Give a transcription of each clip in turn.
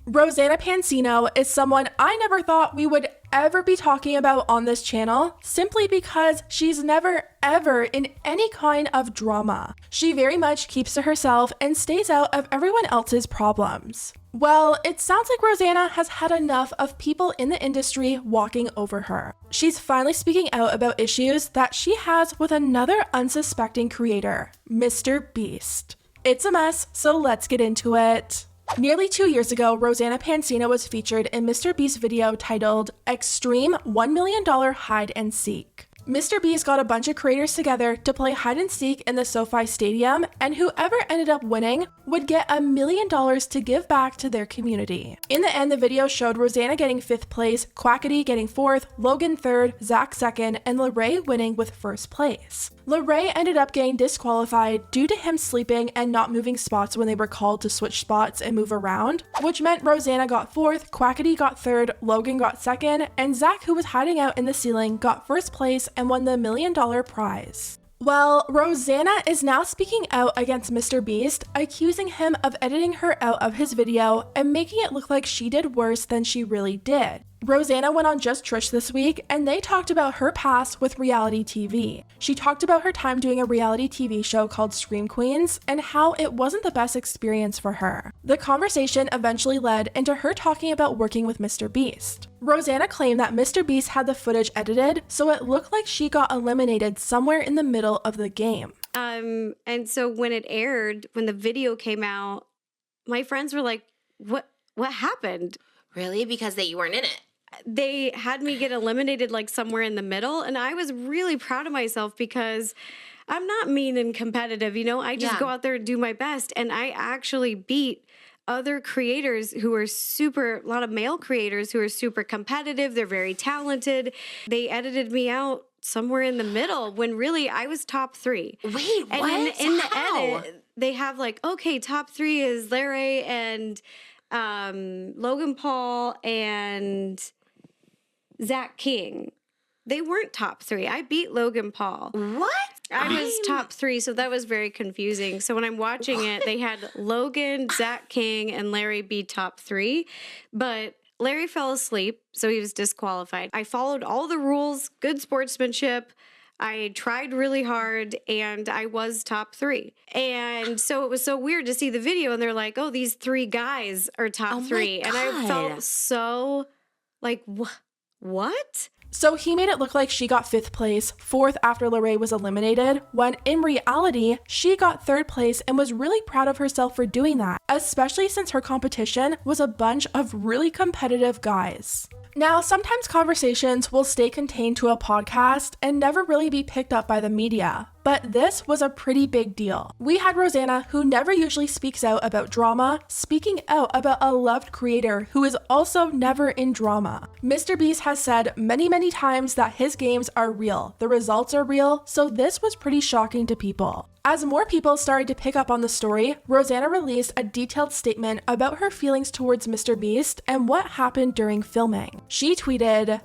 Rosanna Pansino is someone I never thought we would ever be talking about on this channel, simply because she's never ever in any kind of drama. She very much keeps to herself and stays out of everyone else's problems. Well, it sounds like Rosanna has had enough of people in the industry walking over her. She's finally speaking out about issues that she has with another unsuspecting creator, Mr. Beast. It's a mess, so let's get into it. Nearly 2 years ago, Rosanna Pansino was featured in Mr. Beast's video titled Extreme $1 Million Hide and Seek. Mr. Beast got a bunch of creators together to play hide and seek in the SoFi Stadium, and whoever ended up winning would get $1 million to give back to their community. In the end, the video showed Rosanna getting 5th place, Quackity getting 4th, Logan 3rd, Zach 2nd, and Lorray winning with 1st place. Lorray ended up getting disqualified due to him sleeping and not moving spots when they were called to switch spots and move around, which meant Rosanna got 4th, Quackity got 3rd, Logan got 2nd, and Zach, who was hiding out in the ceiling, got 1st place and won the $1 million prize. Well, Rosanna is now speaking out against Mr. Beast, accusing him of editing her out of his video and making it look like she did worse than she really did. Rosanna went on Just Trish this week, and they talked about her past with reality TV. She talked about her time doing a reality TV show called Scream Queens and how it wasn't the best experience for her. The conversation eventually led into her talking about working with Mr. Beast. Rosanna claimed that Mr. Beast had the footage edited, so it looked like she got eliminated somewhere in the middle of the game. And so when it aired, when the video came out, my friends were like, what happened? Really? Because you weren't in it? They had me get eliminated like somewhere in the middle, and I was really proud of myself because I'm not mean and competitive, I just go out there and do my best, and I actually beat other creators who are a lot of male creators who are super competitive. They're very talented. They edited me out somewhere in the middle when really I was top 3. Wait, and what? In the edit, they have like, okay, top 3 is Larry and Logan Paul and Zach King. They weren't top 3. I beat Logan Paul. What? I was top 3, so that was very confusing. So when I'm watching it, they had Logan, Zach King, and Larry be top 3, but Larry fell asleep, so he was disqualified. I followed all the rules, good sportsmanship. I tried really hard, and I was top 3. And so it was so weird to see the video, and they're like, oh, these 3 guys are top 3. And I felt so like, what? So he made it look like she got 5th place, 4th after Lorray was eliminated, when in reality, she got 3rd place and was really proud of herself for doing that, especially since her competition was a bunch of really competitive guys. Now, sometimes conversations will stay contained to a podcast and never really be picked up by the media, but this was a pretty big deal. We had Rosanna, who never usually speaks out about drama, speaking out about a loved creator who is also never in drama. Mr. Beast has said many times that his games are real, the results are real, so this was pretty shocking to people. As more people started to pick up on the story, Rosanna released a detailed statement about her feelings towards Mr. Beast and what happened during filming. She tweeted,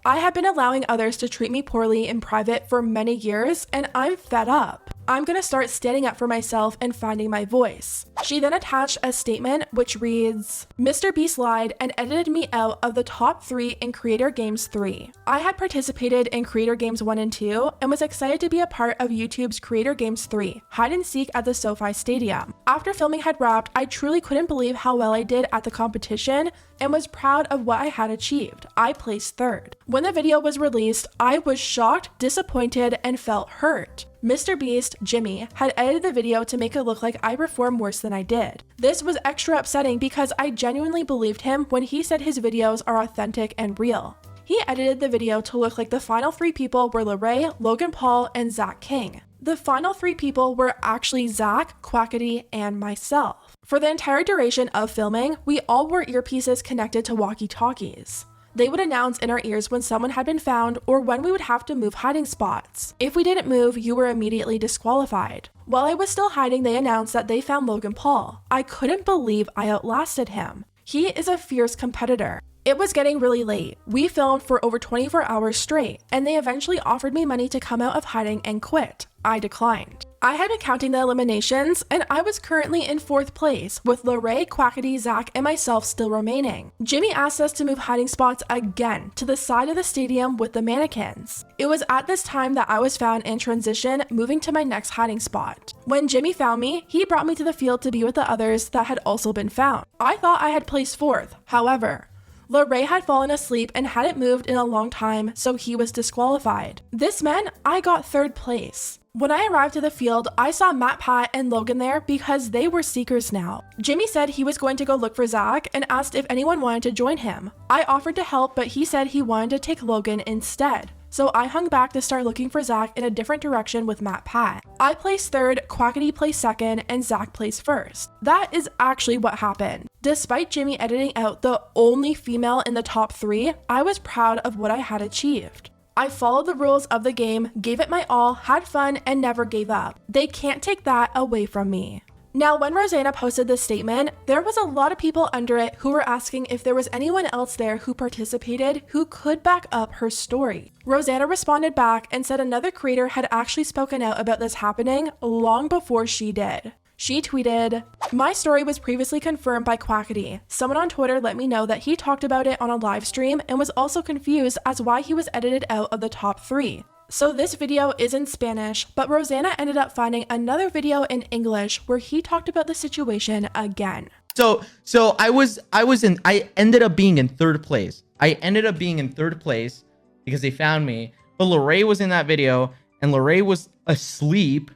"I have been allowing others to treat me poorly in private for many years, and I'm fed up. I'm gonna start standing up for myself and finding my voice." She then attached a statement which reads, "Mr. Beast lied and edited me out of the top 3 in Creator Games 3. I had participated in Creator Games 1 and 2 and was excited to be a part of YouTube's Creator Games 3, Hide and Seek at the SoFi Stadium. After filming had wrapped, I truly couldn't believe how well I did at the competition and was proud of what I had achieved. I placed 3rd. When the video was released, I was shocked, disappointed, and felt hurt. Mr. Beast, Jimmy, had edited the video to make it look like I performed worse than I did. This was extra upsetting because I genuinely believed him when he said his videos are authentic and real. He edited the video to look like the final 3 people were Lorray, Logan Paul, and Zach King. The final 3 people were actually Zach, Quackity, and myself. For the entire duration of filming, we all wore earpieces connected to walkie-talkies. They would announce in our ears when someone had been found or when we would have to move hiding spots. If we didn't move, you were immediately disqualified. While I was still hiding, they announced that they found Logan Paul. I couldn't believe I outlasted him. He is a fierce competitor. It was getting really late. We filmed for over 24 hours straight, and they eventually offered me money to come out of hiding and quit. I declined. I had been counting the eliminations, and I was currently in 4th place, with Lorraine, Quackity, Zach, and myself still remaining. Jimmy asked us to move hiding spots again to the side of the stadium with the mannequins. It was at this time that I was found in transition, moving to my next hiding spot. When Jimmy found me, he brought me to the field to be with the others that had also been found. I thought I had placed 4th, however, Lorraine had fallen asleep and hadn't moved in a long time, so he was disqualified. This meant I got 3rd place. When I arrived to the field, I saw Matt, Pat, and Logan there because they were seekers now. Jimmy said he was going to go look for Zach and asked if anyone wanted to join him. I offered to help, but he said he wanted to take Logan instead. So I hung back to start looking for Zach in a different direction with Matt, Pat. I placed 3rd, Quackity placed 2nd, and Zach placed 1st. That is actually what happened. Despite Jimmy editing out the only female in the top 3, I was proud of what I had achieved. I followed the rules of the game, gave it my all, had fun, and never gave up. They can't take that away from me. Now, when Rosanna posted this statement, there was a lot of people under it who were asking if there was anyone else there who participated who could back up her story. Rosanna responded back and said another creator had actually spoken out about this happening long before she did. She tweeted, "My story was previously confirmed by Quackity. Someone on Twitter let me know that he talked about it on a live stream and was also confused as why he was edited out of the top 3. So this video is in Spanish, but Rosanna ended up finding another video in English where he talked about the situation again." So I ended up being in 3rd place. I ended up being in 3rd place because they found me. But Lorraine was in that video and Lorraine was asleep.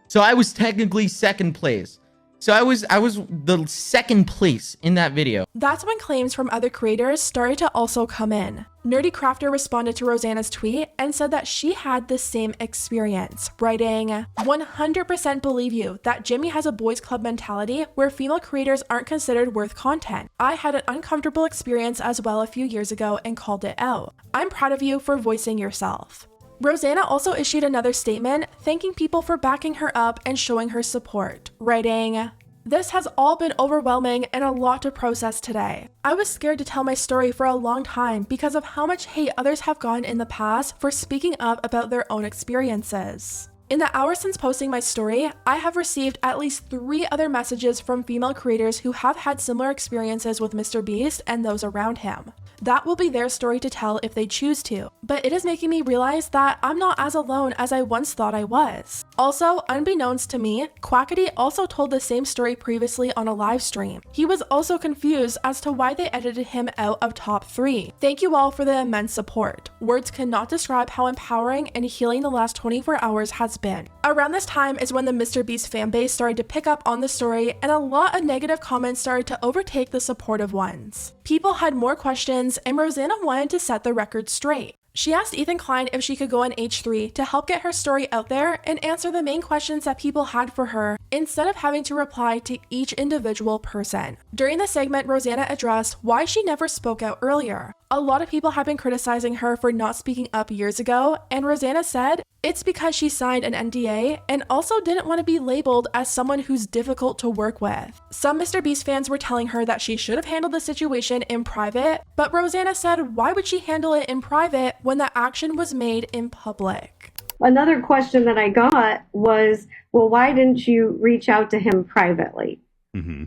So I was technically 2nd place. So I was the 2nd place in that video. That's when claims from other creators started to also come in. Nerdy Crafter responded to Rosanna's tweet and said that she had the same experience, writing, "100% believe you that Jimmy has a boys club mentality where female creators aren't considered worth content. I had an uncomfortable experience as well a few years ago and called it out. I'm proud of you for voicing yourself." Rosanna also issued another statement thanking people for backing her up and showing her support, writing, "This has all been overwhelming and a lot to process today. I was scared to tell my story for a long time because of how much hate others have gotten in the past for speaking up about their own experiences. In the hours since posting my story, I have received at least 3 other messages from female creators who have had similar experiences with Mr. Beast and those around him. That will be their story to tell if they choose to, but it is making me realize that I'm not as alone as I once thought I was." Also, unbeknownst to me, Quackity also told the same story previously on a live stream. He was also confused as to why they edited him out of top 3. Thank you all for the immense support. Words cannot describe how empowering and healing the last 24 hours has been. Around this time is when the Mr. Beast fanbase started to pick up on the story and a lot of negative comments started to overtake the supportive ones. People had more questions and Rosanna wanted to set the record straight. She asked Ethan Klein if she could go on H3 to help get her story out there and answer the main questions that people had for her instead of having to reply to each individual person. During the segment, Rosanna addressed why she never spoke out earlier. A lot of people have been criticizing her for not speaking up years ago, and Rosanna said it's because she signed an NDA and also didn't want to be labeled as someone who's difficult to work with. Some Mr. Beast fans were telling her that she should have handled the situation in private, but Rosanna said why would she handle it in private when the action was made in public? Another question that I got was, well, why didn't you reach out to him privately? Mm-hmm.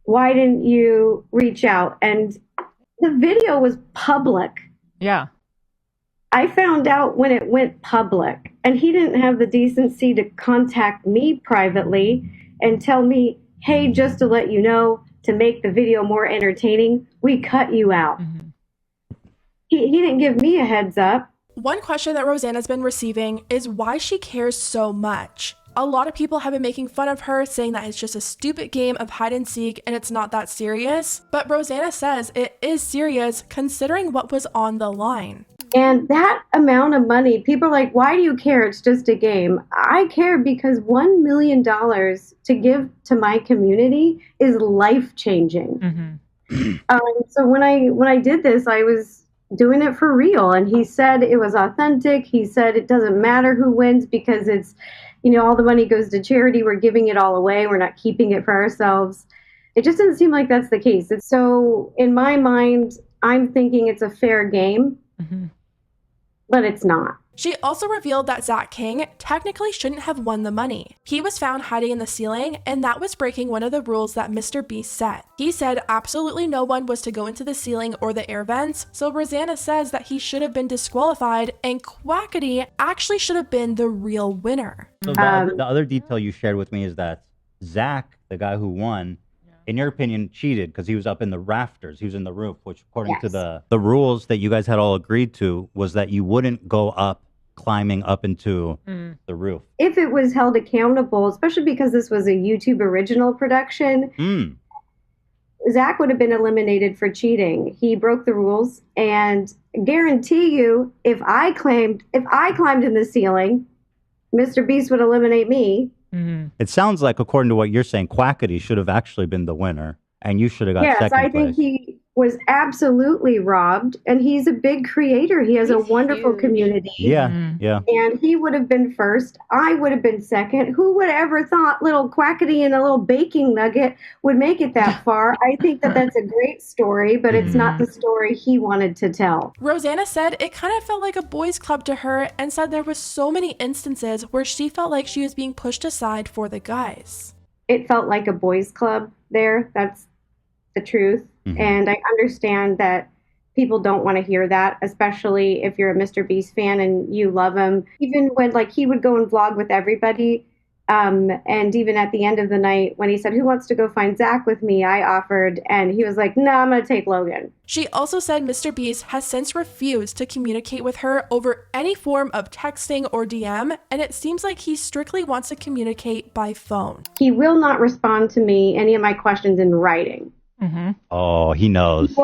Why didn't you reach out? And the video was public. Yeah. I found out when it went public, and he didn't have the decency to contact me privately and tell me, hey, just to let you know, to make the video more entertaining, we cut you out. Mm-hmm. He didn't give me a heads up. One question that Rosanna's been receiving is why she cares so much. A lot of people have been making fun of her, saying that it's just a stupid game of hide and seek and it's not that serious. But Rosanna says it is serious considering what was on the line. And that amount of money, people are like, why do you care? It's just a game. I care because $1 million to give to my community is life-changing. Mm-hmm. So when I did this, I was doing it for real. And he said it was authentic. He said it doesn't matter who wins because it's, all the money goes to charity. We're giving it all away. We're not keeping it for ourselves. It just doesn't seem like that's the case. It's so, in my mind, I'm thinking it's a fair game, but it's not. She also revealed that Zach King technically shouldn't have won the money. He was found hiding in the ceiling, and that was breaking one of the rules that Mr. Beast set. He said absolutely no one was to go into the ceiling or the air vents, so Rosanna says that he should have been disqualified, and Quackity actually should have been the real winner. So the other detail you shared with me is that Zach, the guy who won, in your opinion, cheated because he was up in the rafters. He was in the roof, which according to the rules that you guys had all agreed to was that you wouldn't go up, climbing up into the roof. If it was held accountable, especially because this was a YouTube original production, Zach would have been eliminated for cheating. He broke the rules, and guarantee you, if I climbed in the ceiling, Mr. Beast would eliminate me. It sounds like, according to what you're saying, Quackity should have actually been the winner, and you should have got second place. Yes, I think he was absolutely robbed, and he's a big creator. He has a wonderful community. Yeah. And he would have been first. I would have been second. Who would have ever thought little Quackity and a little baking nugget would make it that far? I think that that's a great story, but it's not the story he wanted to tell. Rosanna said it kind of felt like a boys' club to her, and said there was so many instances where she felt like she was being pushed aside for the guys. It felt like a boys' club there. That's the truth. And I understand that people don't want to hear that, especially if you're a Mr. Beast fan and you love him. Even when he would go and vlog with everybody, and even at the end of the night when he said, "Who wants to go find Zach with me?" I offered, and he was like, "No, I'm going to take Logan." She also said Mr. Beast has since refused to communicate with her over any form of texting or DM, and it seems like he strictly wants to communicate by phone. He will not respond to me any of my questions in writing. Oh, he knows.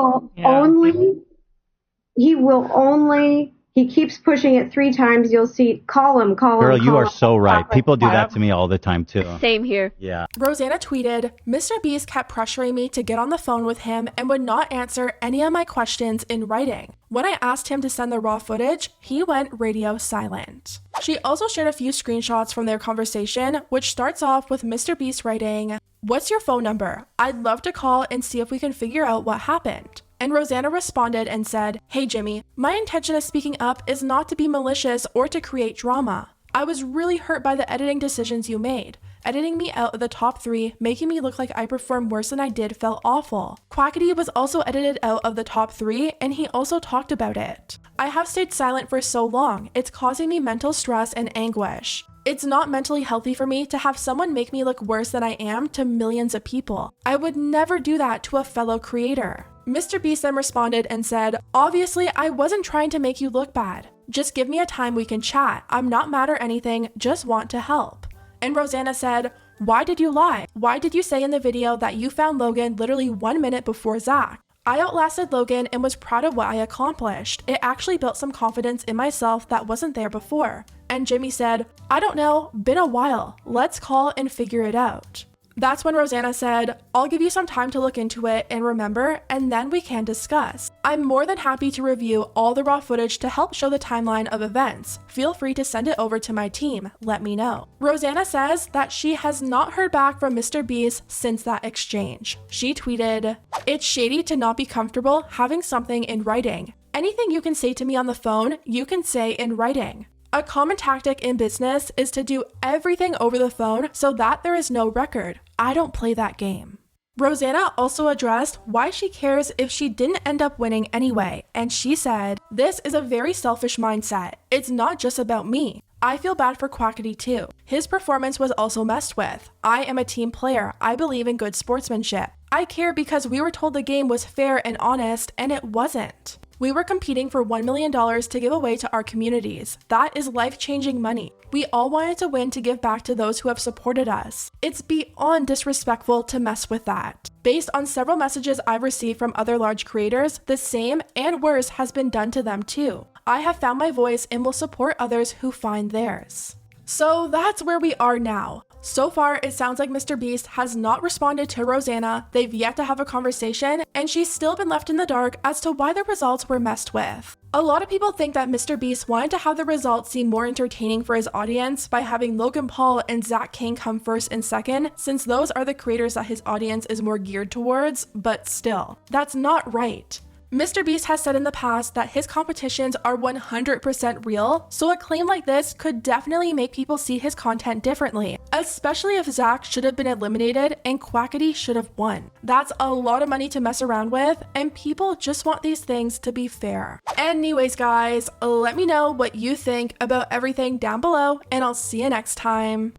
He keeps pushing it 3 times. You'll see, call him. Girl, you are so right. People do that to me all the time, too. Same here. Yeah. Rosanna tweeted, Mr. Beast kept pressuring me to get on the phone with him and would not answer any of my questions in writing. When I asked him to send the raw footage, he went radio silent. She also shared a few screenshots from their conversation, which starts off with Mr. Beast writing, "What's your phone number? I'd love to call and see if we can figure out what happened." And Rosanna responded and said, "Hey Jimmy, my intention of speaking up is not to be malicious or to create drama. I was really hurt by the editing decisions you made. Editing me out of the top 3, making me look like I performed worse than I did felt awful. Quackity was also edited out of the top 3, and he also talked about it. I have stayed silent for so long, it's causing me mental stress and anguish. It's not mentally healthy for me to have someone make me look worse than I am to millions of people. I would never do that to a fellow creator." Mr. Beast then responded and said, "Obviously, I wasn't trying to make you look bad. Just give me a time we can chat. I'm not mad or anything, just want to help." And Rosanna said, "Why did you lie? Why did you say in the video that you found Logan literally 1 minute before Zach? I outlasted Logan and was proud of what I accomplished. It actually built some confidence in myself that wasn't there before." And Jimmy said, "I don't know, been a while. Let's call and figure it out." That's when Rosanna said, "I'll give you some time to look into it and remember, and then we can discuss. I'm more than happy to review all the raw footage to help show the timeline of events. Feel free to send it over to my team. Let me know." Rosanna says that she has not heard back from Mr. Beast since that exchange. She tweeted, "It's shady to not be comfortable having something in writing. Anything you can say to me on the phone, you can say in writing. A common tactic in business is to do everything over the phone so that there is no record. I don't play that game." Rosanna also addressed why she cares if she didn't end up winning anyway, and she said, "This is a very selfish mindset. It's not just about me. I feel bad for Quackity too. His performance was also messed with. I am a team player. I believe in good sportsmanship. I care because we were told the game was fair and honest, and it wasn't. We were competing for $1 million to give away to our communities. That is life-changing money. We all wanted to win to give back to those who have supported us. It's beyond disrespectful to mess with that. Based on several messages I've received from other large creators, the same and worse has been done to them too. I have found my voice and will support others who find theirs." So that's where we are now. So far, it sounds like Mr. Beast has not responded to Rosanna, they've yet to have a conversation, and she's still been left in the dark as to why the results were messed with. A lot of people think that Mr. Beast wanted to have the results seem more entertaining for his audience by having Logan Paul and Zach King come first and second, since those are the creators that his audience is more geared towards, but still, that's not right. Mr. Beast has said in the past that his competitions are 100% real, so a claim like this could definitely make people see his content differently, especially if Zach should have been eliminated and Quackity should have won. That's a lot of money to mess around with, and people just want these things to be fair. Anyways guys, let me know what you think about everything down below, and I'll see you next time.